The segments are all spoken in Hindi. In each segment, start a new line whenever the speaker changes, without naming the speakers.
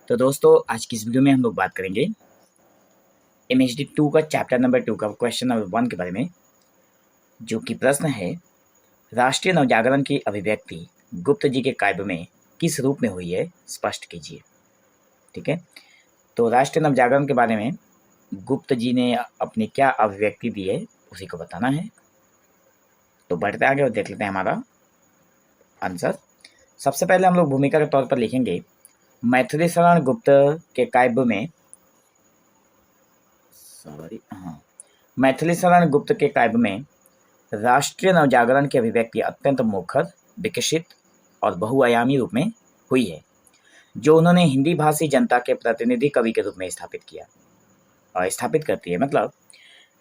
तो दोस्तों आज की इस वीडियो में हम लोग बात करेंगे MHD 2 का चैप्टर नंबर 2 का क्वेश्चन नंबर 1 के बारे में, जो कि प्रश्न है राष्ट्रीय नवजागरण की अभिव्यक्ति गुप्त जी के काव्य में किस रूप में हुई है, स्पष्ट कीजिए। ठीक है, तो राष्ट्रीय नवजागरण के बारे में गुप्त जी ने अपनी क्या अभिव्यक्ति दी है उसी को बताना है। तो बढ़ते आगे और देख लेते हैं हमारा आंसर। सबसे पहले हम लोग भूमिका के तौर पर लिखेंगे मैथिली शरण गुप्त के काव्य में मैथिली शरण गुप्त के काव्य में राष्ट्रीय नवजागरण की अभिव्यक्ति अत्यंत मुखर, विकसित और बहुआयामी रूप में हुई है, जो उन्होंने हिंदी भाषी जनता के प्रतिनिधि कवि के रूप में स्थापित किया और स्थापित करती है। मतलब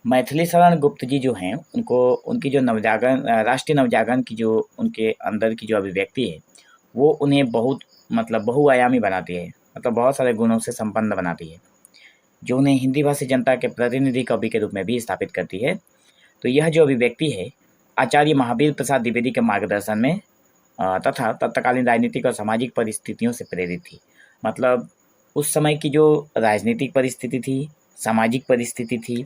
मैथिली शरण गुप्त जी जो हैं, उनको उनकी जो नवजागरण राष्ट्रीय नवजागरण की जो उनके अंदर की जो अभिव्यक्ति है, वो उन्हें बहुत बहुआयामी बनाती है, मतलब बहुत सारे गुणों से संपन्न बनाती है, जो उन्हें हिंदी भाषी जनता के प्रतिनिधि कवि के रूप में भी स्थापित करती है। तो यह जो अभिव्यक्ति है आचार्य महावीर प्रसाद द्विवेदी के मार्गदर्शन में तथा तत्कालीन राजनीतिक और सामाजिक परिस्थितियों से प्रेरित थी। मतलब उस समय की जो राजनीतिक परिस्थिति थी, सामाजिक परिस्थिति थी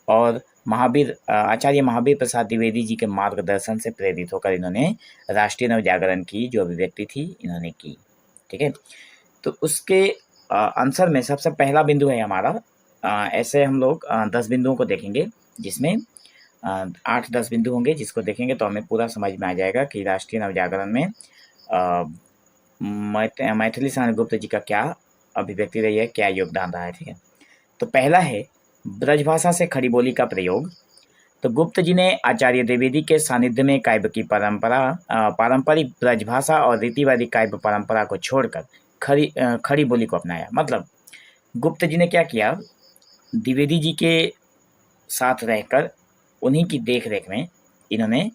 और आचार्य महावीर प्रसाद द्विवेदी जी के मार्गदर्शन से प्रेरित होकर इन्होंने राष्ट्रीय नवजागरण की जो अभिव्यक्ति थी इन्होंने की। ठीक है, तो उसके आंसर में सबसे पहला बिंदु है हमारा, ऐसे हम लोग 10 बिंदुओं को देखेंगे, जिसमें 8-10 बिंदु होंगे, जिसको देखेंगे तो हमें पूरा समझ में आ जाएगा कि राष्ट्रीय नवजागरण में मैथिली शरण गुप्त जी का क्या अभिव्यक्ति रही है, क्या योगदान रहा है। ठीक है, तो पहला है ब्रजभाषा से खड़ी बोली का प्रयोग। तो गुप्त जी ने आचार्य द्विवेदी के सानिध्य में काव्य की पारंपरिक ब्रजभाषा और रीतिवादी काव्य परंपरा को छोड़कर खड़ी बोली को अपनाया। मतलब गुप्त जी ने क्या किया, द्विवेदी जी के साथ रहकर उन्हीं की देख रेख में इन्होंने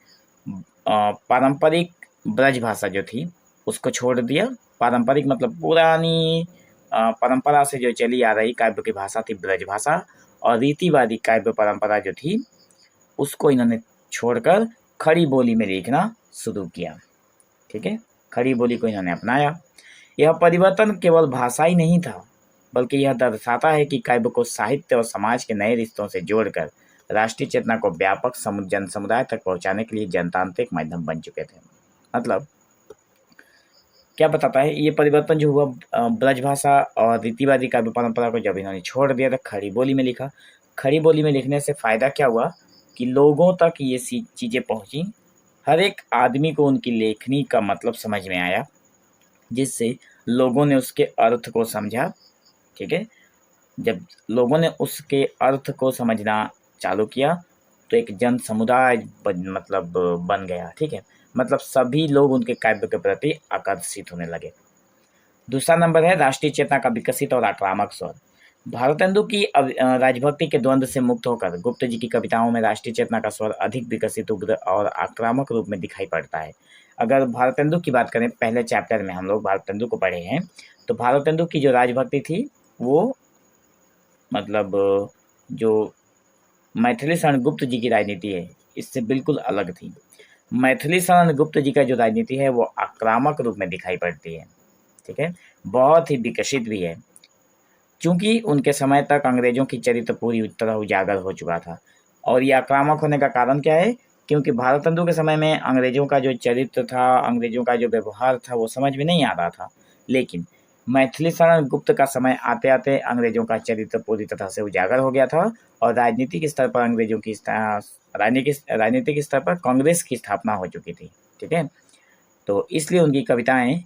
पारंपरिक ब्रजभाषा जो थी उसको छोड़ दिया। पारंपरिक मतलब पुरानी परंपरा से जो चली आ रही काव्य की भाषा थी ब्रजभाषा, और रीतिवादी काव्य परंपरा जो थी उसको इन्होंने छोड़कर खड़ी बोली में लिखना शुरू किया। ठीक है, खड़ी बोली को इन्होंने अपनाया। यह परिवर्तन केवल भाषा ही नहीं था, बल्कि यह दर्शाता है कि काव्य को साहित्य और समाज के नए रिश्तों से जोड़कर राष्ट्रीय चेतना को व्यापक जन समुदाय तक पहुंचाने के लिए जनतांत्रिक माध्यम बन चुके थे। मतलब क्या बताता है ये परिवर्तन जो हुआ, ब्रजभाषा और रीतिवादी काव्य परंपरा को जब इन्होंने छोड़ दिया था, खड़ी बोली में लिखा। खड़ी बोली में लिखने से फायदा क्या हुआ कि लोगों तक ये चीज़ें पहुंची, हर एक आदमी को उनकी लेखनी का मतलब समझ में आया, जिससे लोगों ने उसके अर्थ को समझा। ठीक है, जब लोगों ने उसके अर्थ को समझना चालू किया तो एक जन समुदाय बन गया। ठीक है, मतलब सभी लोग उनके काव्य के प्रति आकर्षित होने लगे। दूसरा नंबर है राष्ट्रीय चेतना का विकसित और आक्रामक स्वर। भारतेंदु की राजभक्ति के द्वंद्व से मुक्त होकर गुप्त जी की कविताओं में राष्ट्रीय चेतना का स्वर अधिक विकसित, उग्र और आक्रामक रूप में दिखाई पड़ता है। अगर भारतेंदु की बात करें, पहले चैप्टर में हम लोग भारतेंदु को पढ़े हैं, तो भारतेंदु की जो राजभक्ति थी वो जो मैथिली शरण गुप्त जी की राजनीति है इससे बिल्कुल अलग थी। मैथिली शरण गुप्त जी का जो राजनीति है वो आक्रामक रूप में दिखाई पड़ती है। ठीक है, बहुत ही विकसित भी है, क्योंकि उनके समय तक अंग्रेजों की चरित्र पूरी तरह उजागर हो चुका था। और ये आक्रामक होने का कारण क्या है, क्योंकि भारतेंदु के समय में अंग्रेजों का जो चरित्र था, अंग्रेजों का जो व्यवहार था वो समझ में नहीं आ रहा था। लेकिन मैथिली शरण गुप्त का समय आते आते अंग्रेजों का चरित्र पूरी तरह से उजागर हो गया था और राजनीतिक स्तर पर अंग्रेजों की राजनीतिक स्तर पर कांग्रेस की स्थापना हो चुकी थी। ठीक है, तो इसलिए उनकी कविताएं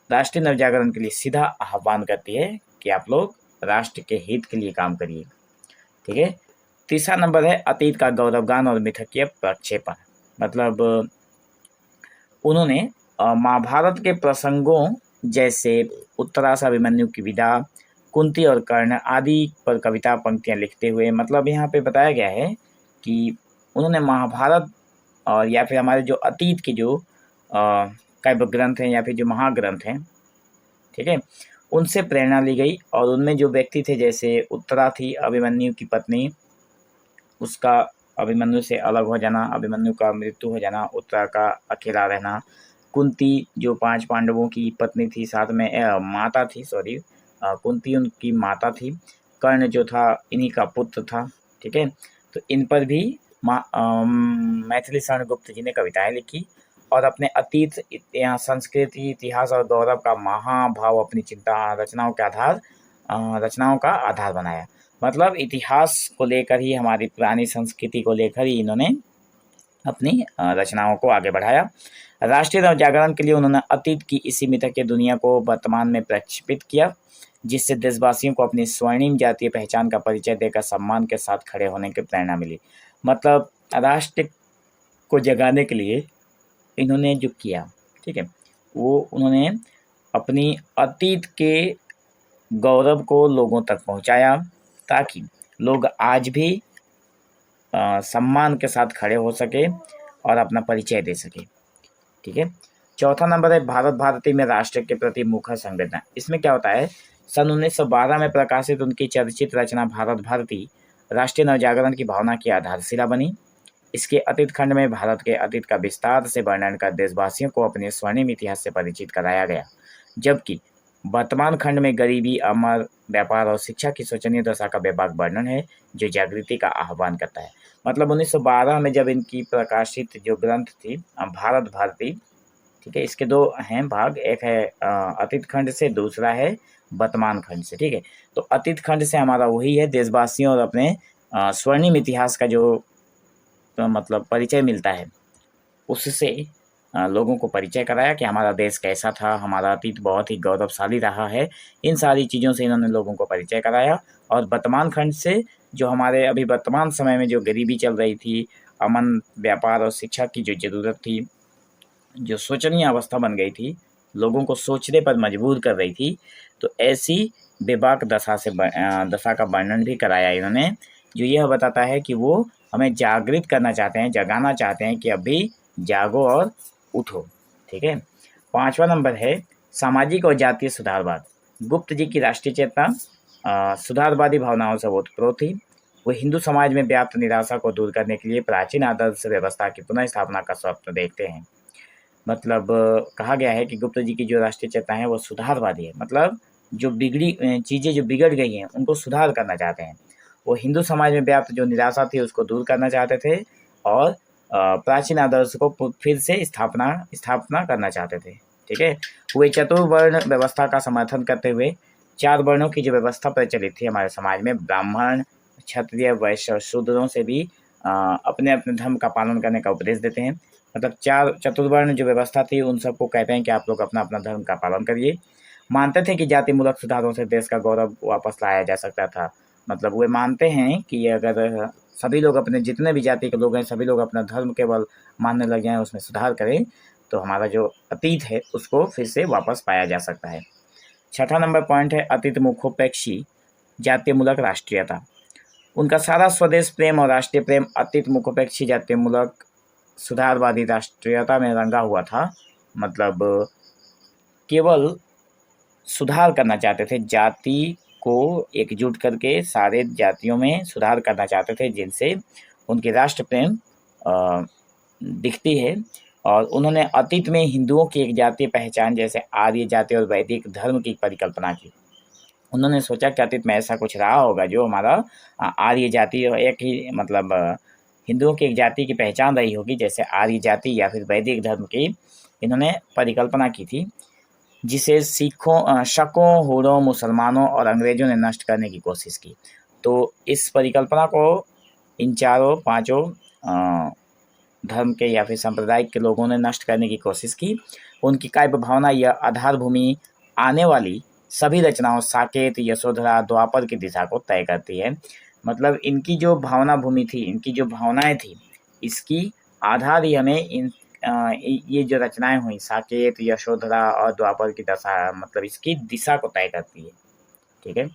राष्ट्रीय नवजागरण के लिए सीधा आह्वान करती है कि आप लोग राष्ट्र के हित के लिए काम करिए। ठीक है, तीसरा नंबर है अतीत का गौरवगान और मिथकीय प्रक्षेपण। मतलब उन्होंने महाभारत के प्रसंगों जैसे उत्तरास अभिमन्यु की विदा, कुंती और कर्ण आदि पर कविता पंक्तियां लिखते हुए, मतलब यहाँ पे बताया गया है कि उन्होंने महाभारत और या फिर हमारे जो अतीत के जो काव्य ग्रंथ हैं या फिर जो महाग्रंथ हैं, ठीक है, उनसे प्रेरणा ली गई। और उनमें जो व्यक्ति थे, जैसे उत्तरा थी अभिमन्यु की पत्नी, उसका अभिमन्यु से अलग हो जाना, अभिमन्यु का मृत्यु हो जाना, उत्तरा का अकेला रहना, कुंती जो 5 पांडवों की पत्नी थी, साथ में माता थी, कुंती उनकी माता थी, कर्ण जो था इन्हीं का पुत्र था। ठीक है, तो इन पर भी मैथिली शरण गुप्त जी ने कविताएं लिखी और अपने अतीत संस्कृति, इतिहास और गौरव का महाभाव अपनी चिंता रचनाओं का आधार बनाया। मतलब इतिहास को लेकर ही, हमारी पुरानी संस्कृति को लेकर ही इन्होंने अपनी रचनाओं को आगे बढ़ाया। राष्ट्रीय नवजागरण के लिए उन्होंने अतीत की इसी मिथक के दुनिया को वर्तमान में प्रक्षेपित किया, जिससे देशवासियों को अपनी स्वर्णिम जातीय पहचान का परिचय देकर सम्मान के साथ खड़े होने की प्रेरणा मिली। मतलब राष्ट्र को जगाने के लिए इन्होंने जो किया, ठीक है, वो उन्होंने अपनी अतीत के गौरव को लोगों तक पहुंचाया, ताकि लोग आज भी सम्मान के साथ खड़े हो सके और अपना परिचय दे सके। ठीक है, चौथा नंबर है भारत भारती में राष्ट्र के प्रति मुखर संवेदना। इसमें क्या होता है, सन 1912 में प्रकाशित उनकी चर्चित रचना भारत भारती राष्ट्रीय नवजागरण की भावना की आधारशिला बनी। इसके अतीत खंड में भारत के अतीत का विस्तार से वर्णन कर देशवासियों को अपने स्वर्णिम इतिहास से परिचित कराया गया, जबकि वर्तमान खंड में गरीबी, अमर, व्यापार और शिक्षा की शोचनीय दशा का व्यापक वर्णन है, जो जागृति का आह्वान करता है। मतलब 1912 में जब इनकी प्रकाशित जो ग्रंथ थी भारत भारती, ठीक है, इसके दो हैं भाग, एक है अतीत खंड से, दूसरा है वर्तमान खंड से। ठीक है, तो अतीत खंड से हमारा वही है, देशवासियों और अपने स्वर्णिम इतिहास का जो मतलब परिचय मिलता है, उससे लोगों को परिचय कराया कि हमारा देश कैसा था, हमारा अतीत बहुत ही गौरवशाली रहा है। इन सारी चीज़ों से इन्होंने लोगों को परिचय कराया। और वर्तमान खंड से जो हमारे अभी वर्तमान समय में जो गरीबी चल रही थी, अमन, व्यापार और शिक्षा की जो ज़रूरत थी, जो शोचनीय अवस्था बन गई थी, लोगों को सोचने पर मजबूर कर रही थी, तो ऐसी बेबाक दशा का वर्णन भी कराया इन्होंने, जो यह बताता है कि वो हमें जागृत करना चाहते हैं, जगाना चाहते हैं कि अभी जागो और उठो। ठीक है, पांचवा नंबर है सामाजिक और जातीय सुधारवाद। गुप्त जी की राष्ट्रीय चेतना सुधारवादी भावनाओं से ओतप्रोत थी। वो हिंदू समाज में व्याप्त निराशा को दूर करने के लिए प्राचीन आदर्श व्यवस्था की पुनः स्थापना का स्वप्न देखते हैं। मतलब कहा गया है कि गुप्त जी की जो राष्ट्रीय चेतना है वो सुधारवादी है। मतलब जो बिगड़ी चीज़ें जो बिगड़ गई हैं उनको सुधार करना चाहते हैं। वो हिंदू समाज में व्याप्त जो निराशा थी उसको दूर करना चाहते थे और प्राचीन आदर्श को फिर से स्थापना करना चाहते थे। ठीक है, वे चतुर्वर्ण व्यवस्था का समर्थन करते हुए 4 वर्णों की जो व्यवस्था प्रचलित थी हमारे समाज में, ब्राह्मण, क्षत्रिय, वैश्य और शूद्रों से भी अपने अपने धर्म का पालन करने का उपदेश देते हैं। मतलब 4 चतुर्वर्ण जो व्यवस्था थी उन सबको कहते हैं कि आप लोग अपना अपना धर्म का पालन करिए। मानते थे कि जाति मूलक सुधारों से देश का गौरव वापस लाया जा सकता था। मतलब वे मानते हैं कि अगर सभी लोग अपने जितने भी जाति के लोग हैं सभी लोग अपना धर्म केवल मानने लग जाएं, उसमें सुधार करें, तो हमारा जो अतीत है उसको फिर से वापस पाया जा सकता है। छठा नंबर पॉइंट है अतीत मुखोपेक्षी जातीय मूलक राष्ट्रीयता। उनका सारा स्वदेश प्रेम और राष्ट्रीय प्रेम अतीत मुखोपेक्षी जातीय मूलक सुधारवादी राष्ट्रीयता में रंगा हुआ था। मतलब केवल सुधार करना चाहते थे, जाति को एकजुट करके सारे जातियों में सुधार करना चाहते थे, जिनसे उनकी राष्ट्र प्रेम दिखती है। और उन्होंने अतीत में हिंदुओं की एक जातीय पहचान जैसे आर्य जाति और वैदिक धर्म की परिकल्पना की। उन्होंने सोचा कि अतीत में ऐसा कुछ रहा होगा जो हमारा आर्य जाति और एक ही मतलब हिंदुओं की एक जाति की पहचान रही होगी, जैसे आर्य जाति या फिर वैदिक धर्म की इन्होंने परिकल्पना की थी, जिसे सिखों, शकों, हूणों, मुसलमानों और अंग्रेजों ने नष्ट करने की कोशिश की। तो इस परिकल्पना को इन पांचों धर्म के या फिर सांप्रदायिक के लोगों ने नष्ट करने की कोशिश की। उनकी काव्य भावना यह आधार भूमि आने वाली सभी रचनाओं साकेत, यशोधरा, द्वापर की दिशा को तय करती है। मतलब इनकी जो भावना भूमि थी, इनकी जो भावनाएं थी, इसकी आधार ही हमें ये जो रचनाएं हुई साकेत, यशोधरा और द्वापर की दशा, मतलब इसकी दिशा को तय करती है। ठीक है,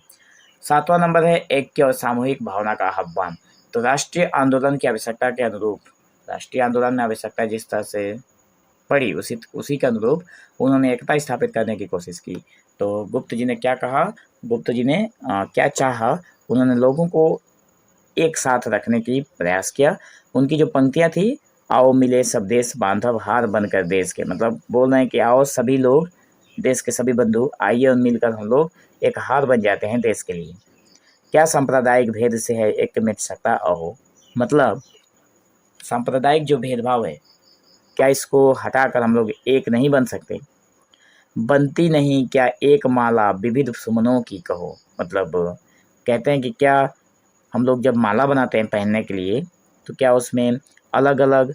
सातवां नंबर है ऐक्य और सामूहिक भावना का आह्वान। तो राष्ट्रीय आंदोलन की आवश्यकता के अनुरूप, राष्ट्रीय आंदोलन में आवश्यकता जिस तरह से पड़ी उसी के अनुरूप उन्होंने एकता स्थापित करने की कोशिश की। तो गुप्त जी ने क्या कहा, गुप्त जी ने क्या चाहा, उन्होंने लोगों को एक साथ रखने की प्रयास किया। उनकी जो पंक्तियां थी, आओ मिले सब देश बांधव हार बनकर देश के, मतलब बोल रहे हैं कि आओ सभी लोग देश के सभी बंधु आइए और मिलकर हम लोग एक हार बन जाते हैं देश के लिए। क्या सांप्रदायिक भेद से है एक मिट सकता अहो। मतलब सांप्रदायिक जो भेदभाव है, क्या इसको हटाकर हम लोग एक नहीं बन सकते। बनती नहीं क्या एक माला विविध सुमनों की कहो। मतलब कहते हैं कि क्या हम लोग जब माला बनाते हैं पहनने के लिए, तो क्या उसमें अलग अलग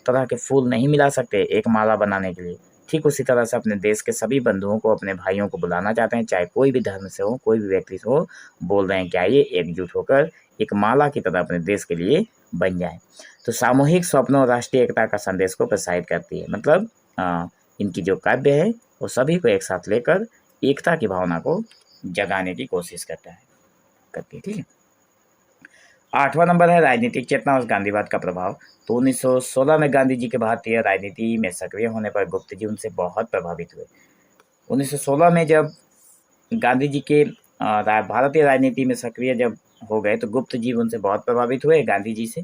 तरह के फूल नहीं मिला सकते एक माला बनाने के लिए। ठीक उसी तरह से अपने देश के सभी बंधुओं को, अपने भाइयों को बुलाना चाहते हैं, चाहे कोई भी धर्म से हो, कोई भी व्यक्ति से हो, बोल रहे हैं कि आइए एकजुट होकर एक माला की तरह अपने देश के लिए बन जाए। तो सामूहिक स्वप्नों और राष्ट्रीय एकता का संदेश को प्रसारित करती है। मतलब इनकी जो काव्य है वो सभी को एक साथ लेकर एकता की भावना को जगाने की कोशिश करती है। ठीक है। 8वां नंबर है राजनीतिक चेतना और गांधीवाद का प्रभाव। तो 1916 में गांधी जी के भारतीय राजनीति में सक्रिय होने पर गुप्त जी उनसे बहुत प्रभावित हुए। 1916 में जब गांधी जी के भारतीय राजनीति में सक्रिय जब हो गए, तो गुप्त जी उनसे बहुत प्रभावित हुए गांधी जी से,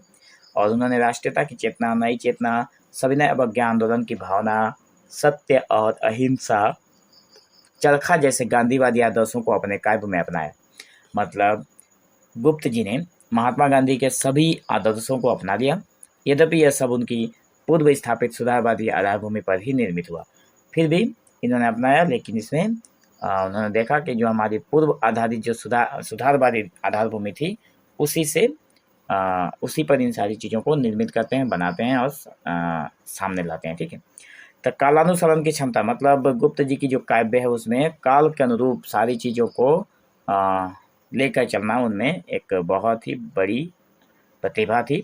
और उन्होंने राष्ट्रीयता की चेतना, नई चेतना, सविनय अवज्ञा आंदोलन की भावना, सत्य और अहिंसा, चरखा जैसे गांधीवादी आदर्शों को अपने काव्य में अपनाया। मतलब गुप्त जी ने महात्मा गांधी के सभी आदर्शों को अपना लिया, यद्यपि यह सब उनकी पूर्व स्थापित सुधारवादी आधारभूमि पर ही निर्मित हुआ। फिर भी इन्होंने अपनाया, लेकिन इसमें उन्होंने देखा कि जो हमारी पूर्व आधारित जो सुधारवादी आधारभूमि थी, उसी पर इन सारी चीज़ों को निर्मित करते हैं, बनाते हैं और सामने लाते हैं। ठीक है। तो कालानुसरण की क्षमता, मतलब गुप्त जी की जो काव्य है उसमें काल के अनुरूप सारी चीज़ों को लेकर चलना उनमें एक बहुत ही बड़ी प्रतिभा थी।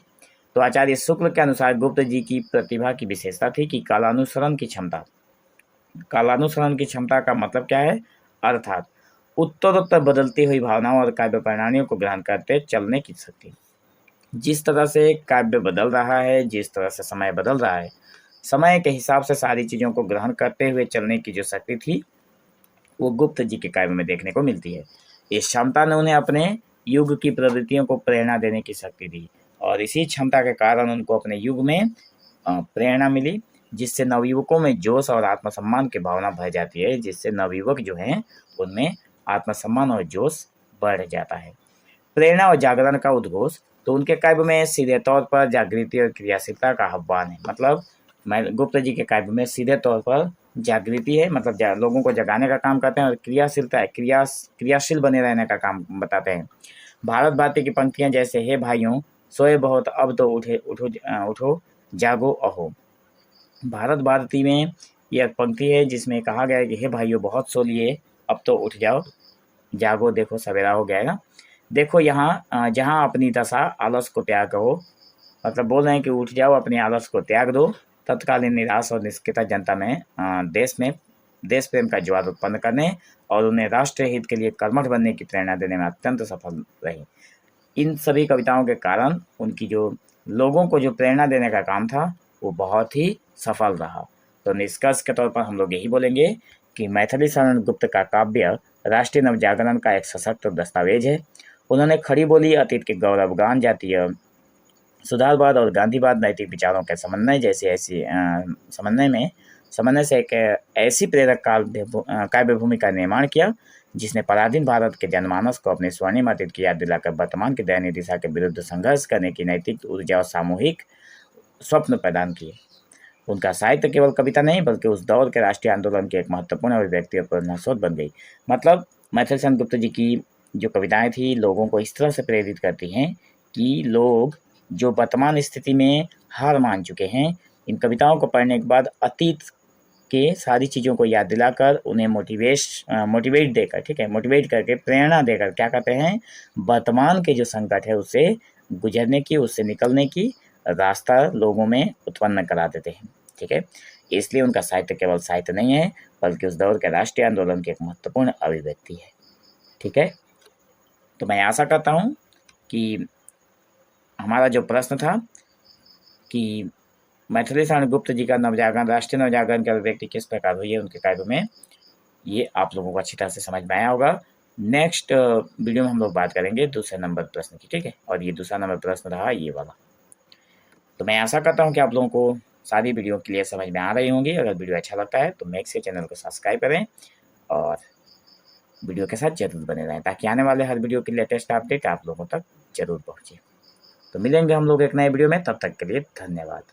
तो आचार्य शुक्ल के अनुसार गुप्त जी की प्रतिभा की विशेषता थी कि कालानुसरण की क्षमता। कालानुसरण की क्षमता का मतलब क्या है? अर्थात उत्तरोत्तर बदलती हुई भावनाओं और काव्य प्रणालियों को ग्रहण करते चलने की शक्ति। जिस तरह से काव्य बदल रहा है, जिस तरह से समय बदल रहा है, समय के हिसाब से सारी चीज़ों को ग्रहण करते हुए चलने की जो शक्ति थी, वो गुप्त जी के काव्य में देखने को मिलती है। इस क्षमता ने उन्हें अपने युग की प्रवृत्तियों को प्रेरणा देने की शक्ति दी, और इसी क्षमता के कारण उनको अपने युग में प्रेरणा मिली, जिससे नवयुवकों में जोश और आत्मसम्मान की भावना भर जाती है, जिससे नवयुवक जो हैं उनमें आत्मसम्मान और जोश बढ़ जाता है। प्रेरणा और जागरण का उद्घोष, तो उनके काव्य में सीधे तौर पर जागृति और क्रियाशीलता का आह्वान है। मतलब गुप्त जी के काव्य में सीधे तौर पर जागृति है, मतलब लोगों को जगाने का काम करते हैं, और क्रियाशीलता है, क्रियाशील बने रहने का काम बताते हैं। भारत भारती की पंक्तियां जैसे हे भाइयों सोए बहुत अब तो उठो जागो अहो। भारत भारती में यह पंक्ति है जिसमें कहा गया है कि हे भाइयों बहुत सो लिए, अब तो उठ जाओ, जागो, देखो सवेरा हो गया ना। देखो यहाँ जहाँ अपनी दशा आलस को त्याग करो, मतलब बोल रहे हैं कि उठ जाओ, अपने आलस को त्याग दो। तत्कालीन निराश और निष्क्रियता जनता में देश प्रेम का ज्वार उत्पन्न करने और उन्हें राष्ट्रीय हित के लिए कर्मठ बनने की प्रेरणा देने में अत्यंत सफल रही। इन सभी कविताओं के कारण उनकी जो लोगों को जो प्रेरणा देने का काम था वो बहुत ही सफल रहा। तो निष्कर्ष के तौर पर हम लोग यही बोलेंगे कि मैथिली शरण गुप्त का काव्य राष्ट्रीय नवजागरण का एक सशक्त दस्तावेज है। उन्होंने खड़ी बोली, अतीत के गौरवगान, जातीय सुधारवाद और गांधीवाद, नैतिक विचारों के समन्वय से एक ऐसी प्रेरक काव्य भूमि का निर्माण किया जिसने पराधीन भारत के जनमानस को अपने स्वर्णिम अतीत की याद दिलाकर वर्तमान की दयनीय दिशा के विरुद्ध संघर्ष करने की नैतिक ऊर्जा और सामूहिक स्वप्न प्रदान किए। उनका साहित्य केवल कविता नहीं बल्कि उस दौर के राष्ट्रीय आंदोलन की एक महत्वपूर्ण अभिव्यक्ति और प्रेरणा स्रोत बन गई। मतलब मैथिली शरण गुप्त जी की जो कविताएं थी लोगों को इस तरह से प्रेरित करती हैं कि लोग जो वर्तमान स्थिति में हार मान चुके हैं, इन कविताओं को पढ़ने के बाद अतीत के सारी चीज़ों को याद दिलाकर उन्हें मोटिवेट देकर, ठीक है, मोटिवेट करके प्रेरणा देकर क्या कहते हैं, वर्तमान के जो संकट है उससे गुजरने की, उससे निकलने की रास्ता लोगों में उत्पन्न करा देते हैं। ठीक है, इसलिए उनका साहित्य केवल साहित्य नहीं है बल्कि उस दौर के राष्ट्रीय आंदोलन की एक महत्वपूर्ण अभिव्यक्ति है। ठीक है, तो मैं आशा करता हूँ कि हमारा जो प्रश्न था कि मैथिली शरण गुप्त जी का नवजागरण, राष्ट्रीय नवजागरण की अभिव्यक्ति किस प्रकार हुई है उनके काव्य में, ये आप लोगों को अच्छी तरह से समझ में आया होगा। नेक्स्ट वीडियो में हम लोग बात करेंगे दूसरे नंबर प्रश्न की। ठीक है, और ये दूसरा नंबर प्रश्न रहा ये वाला। तो मैं आशा करता हूँ कि आप लोगों को सारी वीडियो क्लियर समझ में आ रही होंगी। अगर वीडियो अच्छा लगता है तो मेक से चैनल को सब्सक्राइब करें और वीडियो के साथ जरूर बने रहें, ताकि आने वाले हर वीडियो की लेटेस्ट अपडेट आप लोगों तक जरूर पहुँचे। तो मिलेंगे हम लोग एक नए वीडियो में, तब तक के लिए धन्यवाद।